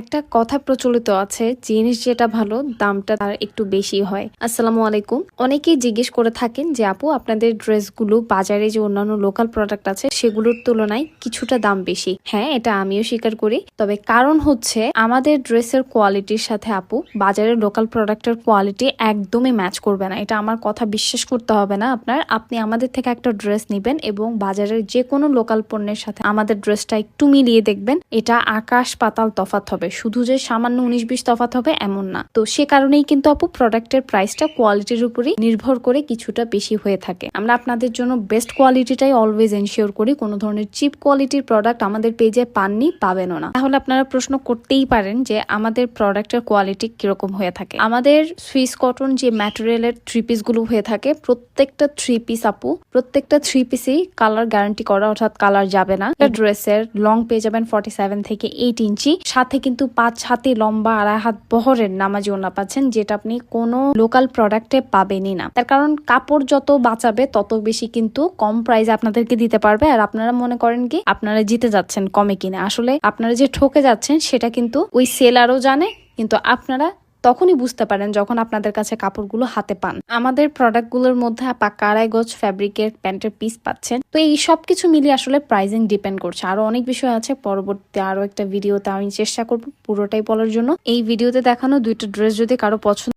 একটা কথা প্রচলিত আছে, জিনিস যেটা ভালো দামটা তার একটু বেশি হয়। আসসালামু আলাইকুম। অনেকেই জিজ্ঞেস করে থাকেন যে আপু আপনাদের ড্রেসগুলো বাজারে যে অন্যান্য লোকাল প্রোডাক্ট আছে সেগুলোর তুলনায় কিছুটা দাম বেশি। হ্যাঁ, এটা আমিও স্বীকার করি, তবে কারণ হচ্ছে আমাদের ড্রেসের কোয়ালিটির সাথে আপু বাজারের লোকাল প্রোডাক্টের কোয়ালিটি একদমই ম্যাচ করবে না। এটা আমার কথা বিশ্বাস করতে হবে না আপনার। আপনি আমাদের থেকে একটা ড্রেস নিবেন এবং বাজারের যে কোনো লোকাল পণ্যের সাথে আমাদের ড্রেসটা একটু মিলিয়ে দেখবেন, এটা আকাশ পাতাল তফাৎ হবে। শুধু যে সামান্য 19-20 তফাৎ হবে এমন না। তো সে কারণেই কিন্তু আপু প্রোডাক্টের প্রাইসটা কোয়ালিটির উপরই নির্ভর করে কিছুটা বেশি হয়ে থাকে। আমরা আপনাদের জন্য বেস্ট কোয়ালিটিটাই অলওয়েজ এনশিওর করি। কোনো ধরনের চিপ কোয়ালিটির প্রোডাক্ট আমাদের পেজে পাননি, পাবেনও না। তাহলে আপনারা প্রশ্ন করতেই পারেন যে আমাদের প্রোডাক্টের কোয়ালিটি কিরকম হয়ে থাকে। আমাদের সুইস কটন যে ম্যাটেরিয়ালের থ্রি পিস গুলো হয়ে থাকে, প্রত্যেকটা থ্রি পিস আপু প্রত্যেকটা থ্রি পিসেই কালার গ্যারান্টি করা, অর্থাৎ কালার যাবে না। ড্রেসের লং পেয়ে যাবেন 47 থেকে 8 ইঞ্চি, সাথে কিন্তু 5 হাতে লম্বা 2.5 হাত বহরের নামাজি ওড়না পাচ্ছেন, যেটা আপনি কোনো লোকাল প্রোডাক্টে পাবেনই না। তার কারণ কাপড় যত বাঁচাবে তত বেশি কিন্তু কম প্রাইসে আপনাদেরকে দিতে পারবে। আর আপনারা মনে করেন কি আপনারা জিতে যাচ্ছেন কমে কিনে, আসলে আপনারা যে ঠকে যাচ্ছেন সেটা কিন্তু ওই সেলারও জানে, কিন্তু আপনারা তখনই বুঝতে পারেন যখন আপনাদের কাছে কাপড়গুলো হাতে পান। আমাদের প্রোডাক্টগুলোর মধ্যে পাক্কা 2.5 গজ ফ্যাব্রিকের প্যান্টের পিস পাচ্ছেন। তো এই সবকিছু মিলিয়ে আসলে প্রাইসিং ডিপেন্ড করছে। আরো অনেক বিষয় আছে, পরবর্তী আরো একটা ভিডিওতে আমি চেষ্টা করব পুরোটাই বলার জন্য। এই ভিডিওতে দেখানো দুইটা ড্রেস যদি কারো পছন্দ